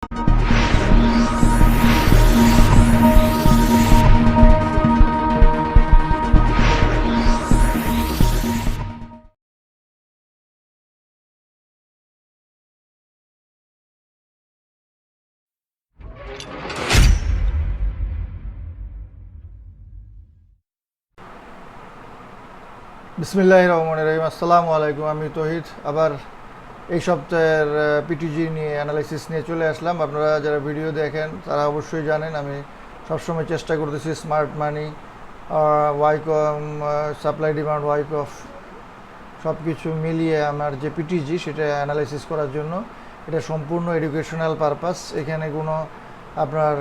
বিসমিল্লাহিররহমানিররহিম। আসসালামু আলাইকুম। আমি তৌহিদ আবার এই সপ্তাহের পিটিজি নিয়ে অ্যানালাইসিস নিয়ে চলে আসলাম। আপনারা যারা ভিডিও দেখেন তারা অবশ্যই জানেন আমি সবসময় চেষ্টা করতেছি smart money, Wyckoff supply demand, Wyckoff সব কিছু মিলিয়ে আমার যে পিটিজি সেটা অ্যানালাইসিস করার জন্য। এটা সম্পূর্ণ এডুকেশনাল পারপাস। এখানে কোনো আপনার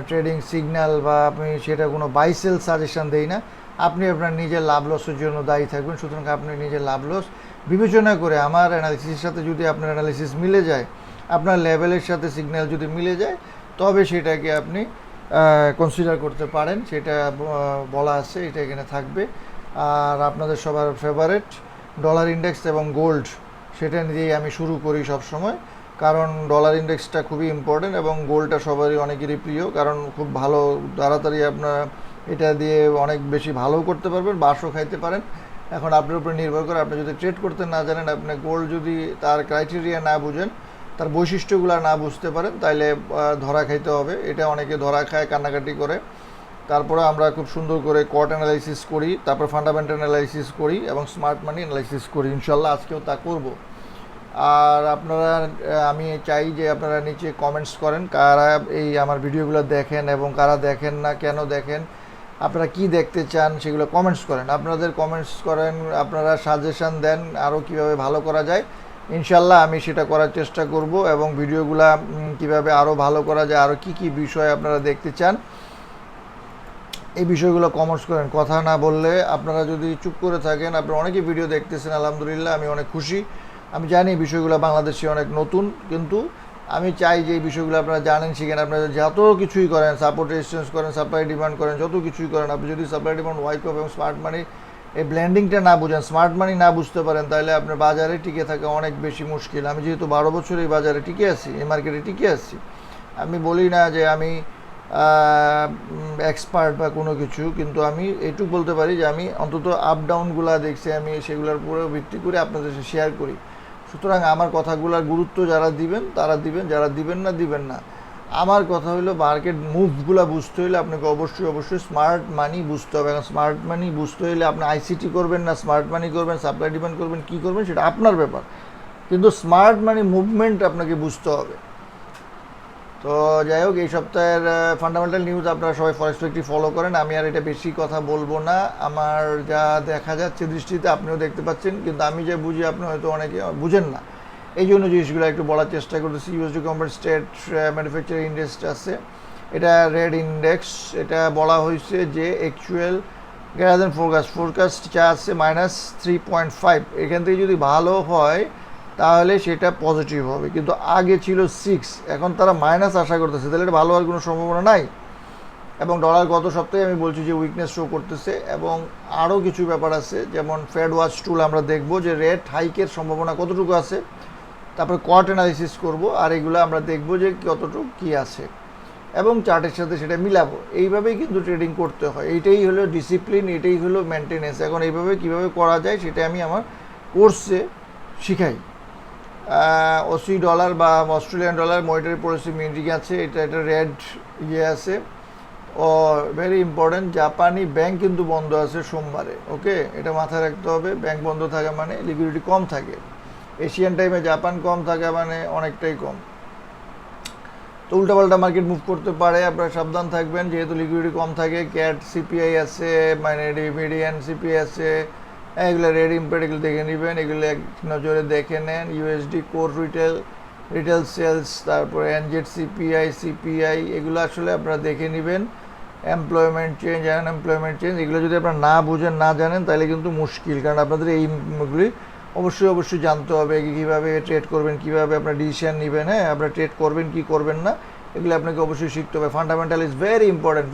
ট্রেডিং সিগন্যাল বা আপনি সেটা কোনো বাই সেল সাজেশন দেই না। আপনি আপনার নিজের লাভ লসের জন্য দায়ী থাকবেন। সুতরাং আপনি নিজের লাভ লস বিবেচনা করে আমার অ্যানালিসিসের সাথে যদি আপনার অ্যানালিসিস মিলে যায়, আপনার লেভেলের সাথে সিগন্যাল যদি মিলে যায়, তবে সেটাকে আপনি কনসিডার করতে পারেন। সেটা বলা আছে, এটা এখানে থাকবে। আর আপনাদের সবার ফেভারেট ডলার ইন্ডেক্স এবং গোল্ড, সেটা নিয়েই আমি শুরু করি সব সময়, কারণ ডলার ইন্ডেক্সটা খুবই ইম্পর্টেন্ট এবং গোল্ডটা সবারই অনেকেরই প্রিয়, কারণ খুব ভালো তাড়াতাড়ি আপনার এটা দিয়ে অনেক বেশি ভালো করতে পারবেন, বাসও খাইতে পারেন। এখন আপনার উপরে নির্ভর করে। আপনি যদি ট্রেড করতে না জানেন, আপনি গোল্ড যদি তার ক্রাইটেরিয়া না বুঝেন, তার বৈশিষ্ট্যগুলো না বুঝতে পারেন, তাইলে ধরা খাইতে হবে। এটা অনেকে ধরা খায়, কান্নাকাটি করে। তারপরে আমরা খুব সুন্দর করে কট অ্যানালাইসিস করি, তারপর ফান্ডামেন্টাল অ্যানালাইসিস করি এবং স্মার্ট মানি অ্যানালাইসিস করি। ইনশাল্লাহ আজকেও তা করব। আর আপনারা, আমি চাই যে আপনারা নিচে কমেন্টস করেন কারা এই আমার ভিডিওগুলো দেখেন এবং কারা দেখেন না, কেন দেখেন, আপনারা কি দেখতে চান, সেগুলো কমেন্টস করেন। আপনাদের কমেন্টস করেন, আপনারা সাজেশান দেন আরও কীভাবে ভালো করা যায়। ইনশাল্লাহ আমি সেটা করার চেষ্টা করব এবং ভিডিওগুলা কিভাবে আরও ভালো করা যায়, আরও কি কি বিষয় আপনারা দেখতে চান, এই বিষয়গুলো কমেন্টস করেন। কথা না বললে, আপনারা যদি চুপ করে থাকেন, আপনারা অনেকেই ভিডিও দেখতেছেন, আলহামদুলিল্লাহ, আমি অনেক খুশি। আমি জানি বিষয়গুলো বাংলাদেশে অনেক নতুন, কিন্তু আমি চাই যে এই বিষয়গুলো আপনারা জানেন, শিখেন। আপনারা যত কিছুই করেন, সাপোর্ট রেজিস্ট্যান্স করেন, সাপ্লাই ডিমান্ড করেন, যত কিছুই করেন, আপনি যদি সাপ্লাই ডিমান্ড, ওয়াইক অফ এবং স্মার্ট মানি এই ব্ল্যান্ডিংটা না বুঝেন, স্মার্ট মানি না বুঝতে পারেন, তাহলে আপনার বাজারে টিকে থাকা অনেক বেশি মুশকিল। আমি যেহেতু 12 বছর এই বাজারে টিকে আছি, এই মার্কেটে টিকে আছি, আমি বলি না যে আমি এক্সপার্ট বা কোনো কিছু, কিন্তু আমি এটুকু বলতে পারি যে আমি অন্তত আপ ডাউনগুলো দেখছি, আমি সেগুলোর উপরেও ভিত্তি করে আপনাদের সাথে শেয়ার করি। সুতরাং আমার কথাগুলোর গুরুত্ব যারা দিবেন তারা দিবেন, যারা দিবেন না দিবেন না। আমার কথা হলো মার্কেট মুভগুলো বুঝতে হলে আপনাকে অবশ্যই স্মার্ট মানি বুঝতে হবে। এখন স্মার্ট মানি বুঝতে হলে আপনি আইসিটি করবেন না স্মার্ট মানি করবেন, সাপ্লাই ডিমান্ড করবেন, কী করবেন সেটা আপনার ব্যাপার, কিন্তু স্মার্ট মানি মুভমেন্ট আপনাকে বুঝতে হবে। তো যাই হোক, এই সপ্তাহের ফান্ডামেন্টাল নিউজ আপনারা সবাই ফরেক্স ফ্যাক্টরি ফলো করেন। আমি আর এটা বেশি কথা বলবো না। আমার যা দেখা যাচ্ছে দৃষ্টিতে, আপনিও দেখতে পাচ্ছেন, কিন্তু আমি যে বুঝি আপনি হয়তো অনেকে বুঝেন না, এই জন্য জিনিসগুলো একটু বলার চেষ্টা করতেছি। ইউএসডি কম্পারেট স্টেট ম্যানুফ্যাকচারিং ইন্ডেক্স আছে, এটা রেড ইন্ডেক্স। এটা বলা হয়েছে যে অ্যাকচুয়াল গ্রেটার দেন ফোরকাস্ট যা আছে -3.5, এখান থেকে যদি ভালো হয় তাহলে সেটা পজিটিভ হবে, কিন্তু আগে ছিল 6, এখন তারা মাইনাস আশা করতেছে, তাহলে এটা ভালো হওয়ার কোনো সম্ভাবনা নাই। এবং ডলার গত সপ্তাহে আমি বলছি যে উইকনেস শো করতেছে, এবং আরও কিছু ব্যাপার আছে, যেমন ফেড ওয়াচ টুল আমরা দেখব যে রেট হাইকের সম্ভাবনা কতটুকু আছে, তারপরে কট অ্যানালিসিস করব, আর এগুলো আমরা দেখব যে কতটুকু কী আছে এবং চার্টের সাথে সেটা মিলাবো। এইভাবেই কিন্তু ট্রেডিং করতে হয়, এইটাই হলো ডিসিপ্লিন, এটাই হলো মেনটেনেন্স। এখন এইভাবে কীভাবে করা যায় সেটা আমি আমার কোর্সে শিখাই। $80 বা Australian dollar monetary policy meeting আছে, এটা রেড আছে। ও ভেরি ইম্পর্টেন্ট, জাপানি ব্যাংক কিন্তু বন্ধ আছে সোমবারে, ওকে, এটা মাথায় রাখতে হবে। ব্যাংক বন্ধ থাকে মানে লিকুইডিটি কম থাকে। এশিয়ান টাইমে জাপান কম থাকে মানে অনেকটাই কম। তো উল্টাপাল্টা মার্কেট মুভ করতে পারে, আপনারা সাবধান থাকবেন। যেহেতু লিকুইডিটি কম থাকে, ক্যাট সিপিআই আছে, মানে মিডিয়ান সিপিআই আছে, এগুলো রেড ইম্প্যাক্ট, এগুলো দেখে নেবেন, এগুলো এক নজরে দেখে নেন। ইউএসডি কোর রিটেল সেলস, তারপরে এনজেড সিপিআই, এগুলো আসলে আপনারা দেখে নেবেন। এমপ্লয়মেন্ট চেঞ্জ, আনএমপ্লয়মেন্ট চেঞ্জ, এগুলো যদি আপনারা না বুঝেন, না জানেন, তাহলে কিন্তু মুশকিল, কারণ আপনাদের এইগুলি অবশ্যই জানতে হবে। কীভাবে ট্রেড করবেন, কীভাবে আপনার ডিসিশন নেবেন, হ্যাঁ, আপনারা ট্রেড করবেন কি করবেন না, এগুলো আপনাকে অবশ্যই শিখতে হবে। Fundamental is very important.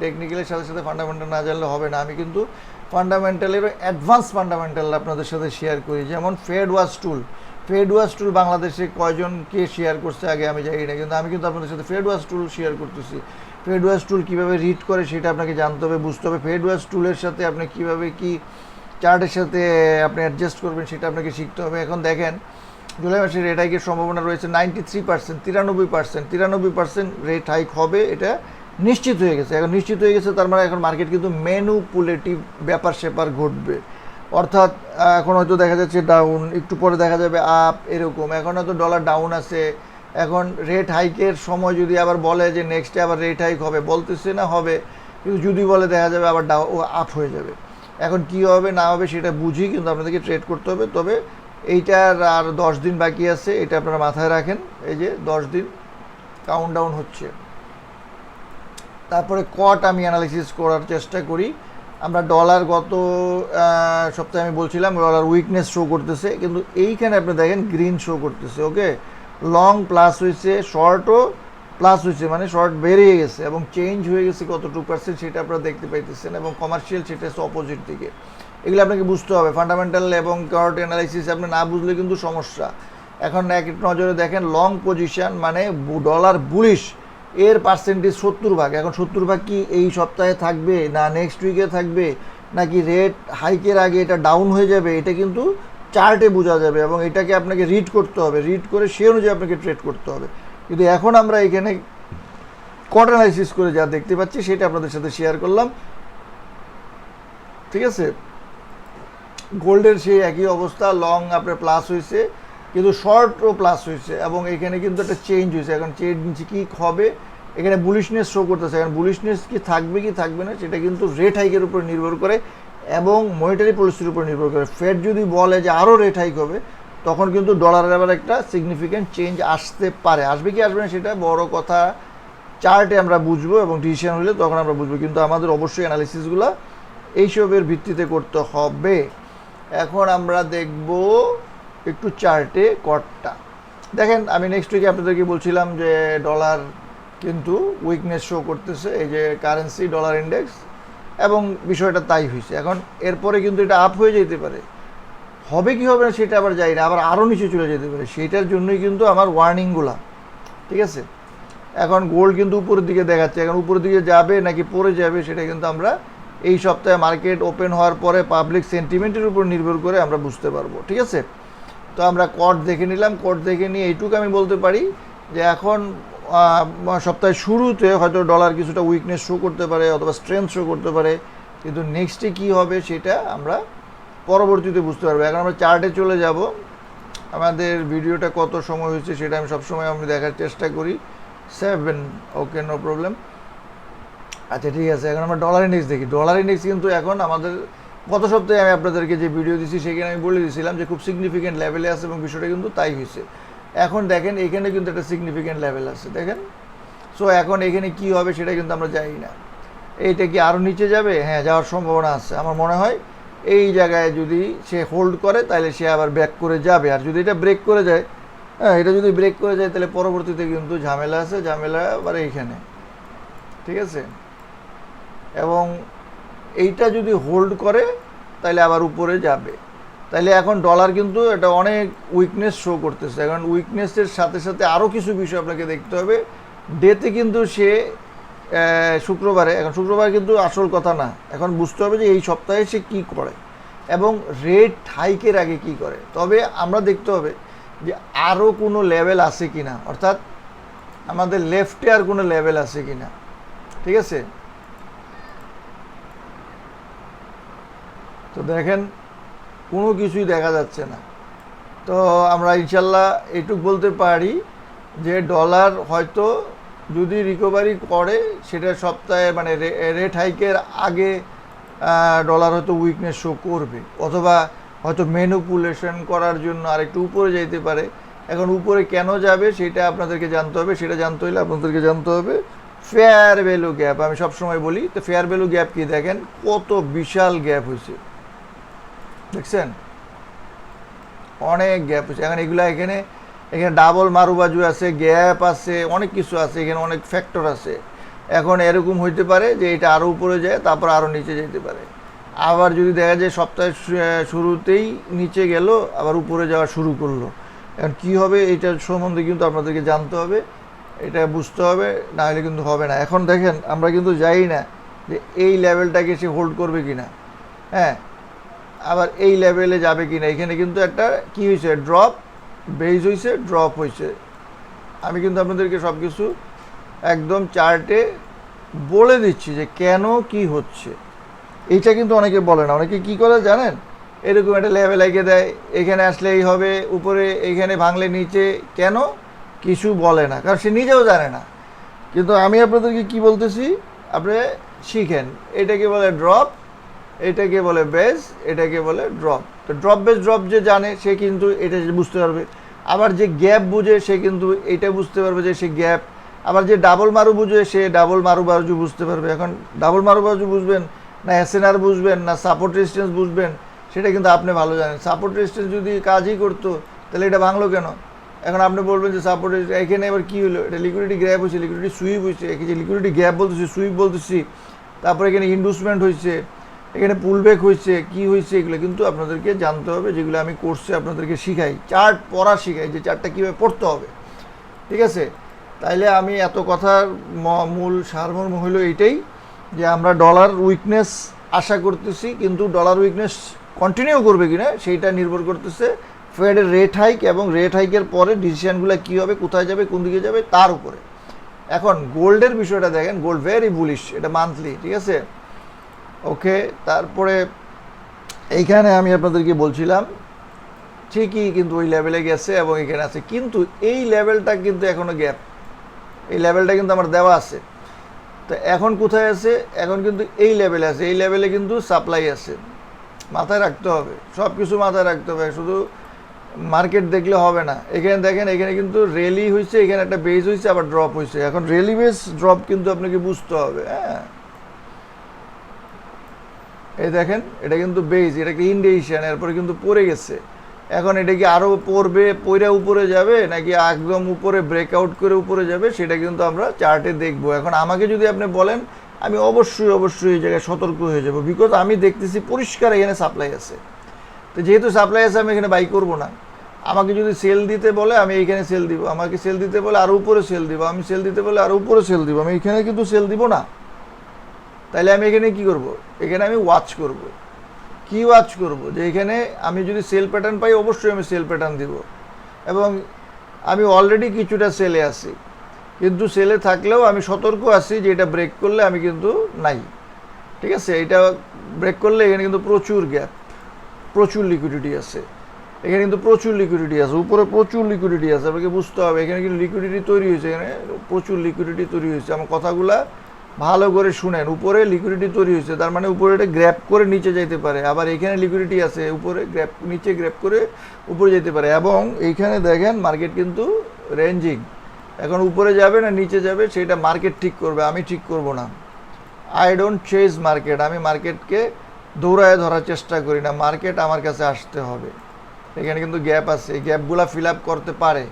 টেকনিক্যালের সাথে সাথে ফান্ডামেন্টাল না জানলে হবে না। আমি কিন্তু ফান্ডামেন্টালের অ্যাডভান্স ফান্ডামেন্টাল আপনাদের সাথে শেয়ার করি, যেমন ফেড ওয়াচ টুল। ফেড ওয়াচ টুল বাংলাদেশে কয়জন কে শেয়ার করছে আগে আমি জানি না, কিন্তু আমি কিন্তু আপনাদের সাথে ফেড ওয়াচ টুল শেয়ার করতেছি। ফেড ওয়াচ টুল কীভাবে রিড করে সেটা আপনাকে জানতে হবে, বুঝতে হবে। ফেড ওয়াচ টুলের সাথে আপনি কীভাবে কি চার্টের সাথে আপনি অ্যাডজাস্ট করবেন সেটা আপনাকে শিখতে হবে। এখন দেখেন জুলাই মাসের রেট হাইকের সম্ভাবনা রয়েছে 93%, 93% রেট হাইক হবে, এটা নিশ্চিত হয়ে গেছে। এখন নিশ্চিত হয়ে গেছে তার মানে এখন মার্কেট কিন্তু ম্যানুপুলেটিভ ব্যাপার স্যাপার ঘটবে, অর্থাৎ এখন হয়তো দেখা যাচ্ছে ডাউন, একটু পরে দেখা যাবে আপ, এরকম। এখন হয়তো ডলার ডাউন আছে, এখন রেট হাইকের সময় যদি আবার বলে যে নেক্সটে আবার রেট হাইক হবে, বলতেছে না হবে, কিন্তু যদি বলে দেখা যাবে আবার আপ হয়ে যাবে। এখন কি হবে না হবে সেটা বুঝি কিন্তু আপনাদেরকে ট্রেড করতে হবে। তবে এইটার আর 10 দিন বাকি আছে, এটা আপনারা মাথায় রাখেন। এই যে 10 দিন কাউন্টডাউন হচ্ছে। তারপরে কট আমি অ্যানালিসিস করার চেষ্টা করি। আমরা ডলার গত সপ্তাহে আমি বলছিলাম ডলার উইকনেস শো করতেছে, কিন্তু এইখানে আপনি দেখেন গ্রিন শো করতেছে। ওকে, লং প্লাস হয়েছে, শর্টও প্লাস হয়েছে, মানে শর্ট বেরিয়ে গেছে এবং চেঞ্জ হয়ে গেছে কত 2% সেটা আপনারা দেখতে পাইতেছেন, এবং কমার্শিয়াল সেটা হচ্ছে অপোজিট দিকে। এগুলো আপনাকে বুঝতে হবে, ফান্ডামেন্টাল এবং কার্ট অ্যানালাইসিস আপনি না বুঝলে কিন্তু সমস্যা। এখন এক নজরে দেখেন লং পজিশন মানে ডলার বুলিশ, এর পার্সেন্টেজ 70 ভাগ। এখন 70 ভাগ কি এই সপ্তাহে থাকবে না নেক্সট উইকে থাকবে, নাকি রেট হাইকের আগে এটা ডাউন হয়ে যাবে, এটা কিন্তু চার্টে বোঝা যাবে এবং এটাকে আপনাকে রিড করতে হবে, রিড করে সে অনুযায়ী আপনাকে ট্রেড করতে হবে। কিন্তু এখন আমরা এখানে কট অ্যানালাইসিস করে যা দেখতে পাচ্ছি সেটা আপনাদের সাথে শেয়ার করলাম, ঠিক আছে। গোল্ডের সেই একই অবস্থা, লং আপনার প্লাস হয়েছে কিন্তু শর্টও প্লাস হয়েছে এবং এখানে কিন্তু একটা চেঞ্জ হয়েছে। এখন চেঞ্জ কি হবে, এখানে বুলিশনেস শো করতেছে। এখন বুলিশনেস কি থাকবে না সেটা কিন্তু রেট হাইকের উপর নির্ভর করে এবং মনিটারি পলিসির উপর নির্ভর করে। ফেড যদি বলে যে আরও রেট হাইক হবে, তখন কিন্তু ডলারের আবার একটা সিগনিফিক্যান্ট চেঞ্জ আসতে পারে। আসবে কি আসবে না সেটা বড় কথা, চার্টে আমরা বুঝবো এবং ডিসিশন হলে তখন আমরা বুঝবো, কিন্তু আমাদের অবশ্যই অ্যানালিসিসগুলো এইসবের ভিত্তিতে করতে হবে। এখন আমরা দেখব একটু চার্টে কটটা দেখেন। আমি নেক্সট উইকে আপনাদেরকে বলছিলাম যে ডলার কিন্তু উইকনেস শো করতেছে, এই যে কারেন্সি ডলার ইন্ডেক্স, এবং বিষয়টা তাই হয়েছে। এখন এরপরে কিন্তু এটা আপ হয়ে যেতে পারে, হবে কি হবে না সেটা আবার যাই না, আবার আরও নিচে চলে যেতে পারে। সেইটার জন্যই কিন্তু আমার ওয়ার্নিংগুলা, ঠিক আছে। এখন গোল্ড কিন্তু উপরের দিকে দেখাচ্ছে, এখন উপরের দিকে যাবে নাকি পড়ে যাবে সেটা কিন্তু আমরা এই সপ্তাহে মার্কেট ওপেন হওয়ার পরে পাবলিক সেন্টিমেন্টের উপর নির্ভর করে আমরা বুঝতে পারবো, ঠিক আছে। তো আমরা কট দেখে নিলাম, কট দেখে নিয়ে এইটুকু আমি বলতে পারি যে এখন সপ্তাহের শুরুতে হয়তো ডলার কিছুটা উইকনেস শো করতে পারে অথবা স্ট্রেংথ শো করতে পারে, কিন্তু নেক্সটে কি হবে সেটা আমরা পরবর্তীতে বুঝতে পারবো। এখন আমরা চার্টে চলে যাব। আমাদের ভিডিওটা কত সময় হয়েছে সেটা আমি সবসময় দেখার চেষ্টা করি, 7, ওকে, নো প্রবলেম। আচ্ছা ঠিক আছে, এখন আমরা ডলার ইন্ডেক্স দেখি। ডলার ইন্ডেক্স কিন্তু এখন আমাদের গত সপ্তাহে আমি আপনাদেরকে যে ভিডিও দিচ্ছি সেখানে আমি বলে দিয়েছিলাম যে খুব সিগনিফিক্যান্ট লেভেলে আছে এবং বিষয়টা কিন্তু তাই হয়েছে। এখন দেখেন এখানে কিন্তু একটা সিগনিফিক্যান্ট লেভেল আছে, দেখেন। সো এখন এখানে কি হবে সেটা কিন্তু আমরা জানি না। এইটা কি আরও নিচে যাবে? হ্যাঁ, যাওয়ার সম্ভাবনা আছে। আমার মনে হয় এই জায়গায় যদি সে হোল্ড করে তাহলে সে আবার ব্যাক করে যাবে, আর যদি এটা ব্রেক করে যায়, হ্যাঁ এটা যদি ব্রেক করে যায় তাহলে পরবর্তীতে কিন্তু ঝামেলা আছে, ঝামেলা আবার এইখানে, ঠিক আছে। এবং এইটা যদি হোল্ড করে তাহলে আবার উপরে যাবে। তাইলে এখন ডলার কিন্তু এটা অনেক উইকনেস শো করতেছে। এখন উইকনেসের সাথে সাথে আরও কিছু বিষয় আপনাকে দেখতে হবে। ডেতে কিন্তু সে শুক্রবারে, এখন শুক্রবার কিন্তু আসল কথা না, এখন বুঝতে হবে যে এই সপ্তাহে সে কী করে এবং রেট হাইকের আগে কি করে। তবে আমরা দেখতে হবে যে আরও কোনো লেভেল আছে কি না, অর্থাৎ আমাদের লেফটে আর কোনো লেভেল আছে কি না, ঠিক আছে। তো দেখেন কোনো কিছুই দেখা যাচ্ছে না। তো আমরা ইনশাল্লাহ এইটুক বলতে পারি যে ডলার হয়তো যদি রিকভারি করে সেটা সপ্তাহে মানে রেট হাইকের আগে ডলার হয়তো উইকনেস শো করবে, অথবা হয়তো ম্যানিপুলেশন করার জন্য আরেকটু উপরে যেতে পারে। এখন উপরে কেন যাবে সেটা আপনাদেরকে জানতে হবে, সেটা জানতে হলে আপনাদেরকে জানতে হবে ফেয়ার ভ্যালু গ্যাপ। আমি সবসময় বলি, তো ফেয়ার ভ্যালু গ্যাপ কি দেখেন কত বিশাল গ্যাপ হয়েছে, দেখছেন অনেক গ্যাপ হয়েছে। এখন এগুলা এখানে ডাবল মারুবাজু আছে, গ্যাপ আছে, অনেক কিছু আছে, এখানে অনেক ফ্যাক্টর আছে। এখন এরকম হইতে পারে যে এটা আরও উপরে যায় তারপর আরও নিচে যেতে পারে। আবার যদি দেখা যায় সপ্তাহের শুরুতেই নিচে গেল আবার উপরে যাওয়া শুরু করলো, এখন কী হবে এইটার সম্বন্ধে কিন্তু আপনাদেরকে জানতে হবে, এটা বুঝতে হবে, না হলে কিন্তু হবে না। এখন দেখেন আমরা কিন্তু জানি না যে এই লেভেলটাকে সে হোল্ড করবে কি না, হ্যাঁ, আবার এই লেভেলে যাবে কি না। এখানে কিন্তু একটা কী হয়েছে, ড্রপ বেজ হয়েছে, ড্রপ হয়েছে। আমি কিন্তু আপনাদেরকে সব কিছু একদম চার্টে বলে দিচ্ছি যে কেন কি হচ্ছে। এইটা কিন্তু অনেকে বলে না, অনেকে কি করে জানেন, এরকম একটা লেভেল এঁকে দেয়, এখানে আসলে এই হবে, উপরে এইখানে ভাঙলে নিচে, কেন কিছু বলে না, কারণ সে নিজেও জানে না। কিন্তু আমি আপনাদেরকে কি বলতেছি, আপনি শিখেন। এটাকে বলে ড্রপ, এটাকে বলে বেস, এটাকে বলে ড্রপ। তো ড্রপ বেস ড্রপ যে জানে সে কিন্তু এটা বুঝতে পারবে। আবার যে গ্যাপ বুঝে সে কিন্তু এটা বুঝতে পারবে যে সে গ্যাপ। আবার যে ডাবল মারু বুঝে সে ডাবল মারু বাজু বুঝতে পারবে। এখন ডাবল মারু বাজু বুঝবেন না এসএনআর বুঝবেন না সাপোর্ট রেজিস্ট্যান্স বুঝবেন, সেটা কিন্তু আপনি ভালো জানেন। সাপোর্ট রেজিস্ট্যান্স যদি কাজই করতো তাহলে এটা ভাঙলো কেন? এখন আপনি বলবেন যে সাপোর্ট এখানে এবার কী হলো, এটা লিকুইডিটি গ্যাপ হয়েছে, লিকুইডিটি সুইপ হয়েছে, যে লিকুইডিটি গ্যাপ বলতেছি, সুইপ বলতেছি, তারপরে এখানে ইন্ডুসমেন্ট হয়েছে, এখানে পুলব্যাক হয়েছে, কি হয়েছে, এগুলো কিন্তু আপনাদেরকে জানতে হবে, যেগুলো আমি কোর্সে আপনাদেরকে শিখাই, চার্ট পড়া শিখাই, যে চার্টটা কীভাবে পড়তে হবে, ঠিক আছে? তাইলে আমি এত কথার মূল সারমর্ম হলো এইটাই, যে আমরা ডলার উইকনেস আশা করতেছি, কিন্তু ডলার উইকনেস কন্টিনিউ করবে কিনা সেইটা নির্ভর করতেছে ফেডের রেট হাইক এবং রেট হাইকের পরে ডিসিশনগুলো কী হবে, কোথায় যাবে, কোন দিকে যাবে তার উপরে। এখন গোল্ডের বিষয়টা দেখেন, গোল্ড ভেরি বুলিশ, এটা মান্থলি, ঠিক আছে, ওকে। তারপরে এইখানে আমি আপনাদেরকে বলছিলাম ঠিকই কিন্তু ওই লেভেলে গেছে এবং এখানে আছে, কিন্তু এই লেভেলটা কিন্তু এখনও গ্যাপ, এই লেভেলটা কিন্তু আমার দেওয়া আছে। তো এখন কোথায় আছে, এখন কিন্তু এই লেভেলে আছে, এই লেভেলে কিন্তু সাপ্লাই আছে, মাথায় রাখতে হবে, সব কিছু মাথায় রাখতে হবে, শুধু মার্কেট দেখলে হবে না। এখানে দেখেন, এখানে কিন্তু রেলি হয়েছে, এখানে একটা বেস হয়েছে, আবার ড্রপ হয়েছে। এখন রেলি বেস ড্রপ কিন্তু আপনাকে বুঝতে হবে, হ্যাঁ। এই দেখেন, এটা কিন্তু বেস, এটা একটা ইন্ডিকেশন, এরপরে কিন্তু পড়ে গেছে। এখন এটা কি আরও পড়বে, পড়ে উপরে যাবে, নাকি একদম উপরে ব্রেকআউট করে উপরে যাবে, সেটা কিন্তু আমরা চার্টে দেখবো। এখন আমাকে যদি আপনি বলেন, আমি অবশ্যই এই জায়গায় সতর্ক হয়ে যাব, বিকজ আমি দেখতেছি পরিষ্কার এখানে সাপ্লাই আছে। তো যেহেতু সাপ্লাই আছে আমি এখানে বাই করব না। আমাকে যদি সেল দিতে বলে আমি এইখানে সেল দিব, আমাকে সেল দিতে বলে আরও উপরে সেল দিব, আমি সেল দিতে বলে আরও উপরে সেল দিব, আমি এখানে কিন্তু সেল দিব না। তাইলে আমি এখানে কি করব, এখানে আমি ওয়াচ করব। কি ওয়াচ করব, যে এখানে আমি যদি সেল প্যাটার্ন পাই অবশ্যই আমি সেল প্যাটার্ন দিব, এবং আমি অলরেডি কিছুটা সেলে আছি, কিন্তু সেলে থাকলেও আমি সতর্ক আছি যে এটা ব্রেক করলে আমি কিন্তু নাই, ঠিক আছে। এটা ব্রেক করলে এখানে কিন্তু প্রচুর গ্যাপ, প্রচুর লিকুইডিটি আছে, এখানে কিন্তু প্রচুর লিকুইডিটি আছে, উপরে প্রচুর লিকুইডিটি আছে, আপনাকে বুঝতে হবে। এখানে কিন্তু লিকুইডিটি তৈরি হয়েছে, এখানে প্রচুর লিকুইডিটি তৈরি হয়েছে। আমার কথাগুলা ভালো করে শুনেন, উপরে লিকুইডিটি তৈরি হয়েছে, তার মানে উপরে এটা গ্র্যাপ করে নিচে যেতে পারে, আবার এখানে লিকুইডিটি আছে, উপরে গ্র্যাপ, নিচে গ্র্যাপ করে উপরে যেতে পারে। এবং এইখানে দেখেন মার্কেট কিন্তু রেঞ্জিং, এখন উপরে যাবে না নিচে যাবে সেটা মার্কেট ঠিক করবে, আমি ঠিক করব না। আই ডোন্ট চেজ মার্কেট, আমি মার্কেটকে দৌড়ায় ধরার চেষ্টা করি না, মার্কেট আমার কাছে আসতে হবে। এখানে কিন্তু গ্যাপ আছে, এই গ্যাপগুলো ফিল আপ করতে পারে,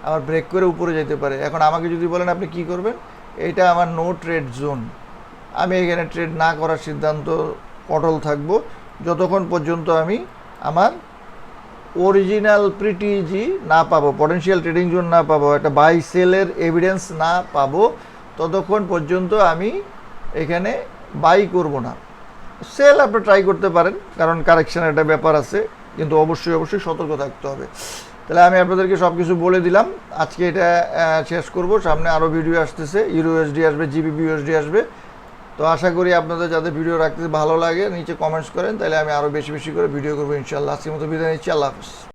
আবার ব্রেক করে উপরে যেতে পারে। এখন আমাকে যদি বলেন আপনি কি করবেন, এটা আমার নো ট্রেড জোন, আমি এখানে ট্রেড না করার সিদ্ধান্ত অটল থাকবো যতক্ষণ পর্যন্ত আমি আমার অরিজিনাল পিটিজি না পাবো, পটেনশিয়াল ট্রেডিং জোন না পাবো, একটা বাই সেলের এভিডেন্স না পাবো, ততক্ষণ পর্যন্ত আমি এখানে বাই করব না। সেল আপনি ট্রাই করতে পারেন, কারণ কারেকশানের একটা ব্যাপার আছে, কিন্তু অবশ্যই সতর্ক থাকতে হবে। তাহলে আমি আপনাদেরকে সব কিছু বলে দিলাম, আজকে এটা শেষ করব। সামনে আরও ভিডিও আসতেছে, ইউএসডি আসবে, জিবিপি ইউএসডি আসবে। তো আশা করি আপনাদের যাদের ভিডিও রাখতে ভালো লাগে নিচে কমেন্টস করেন, তাহলে আমি আরও বেশি করে ভিডিও করবো ইনশাআল্লাহ। আজকের মতো বিদায় নিচ্ছি, আল্লাহ হাফিজ।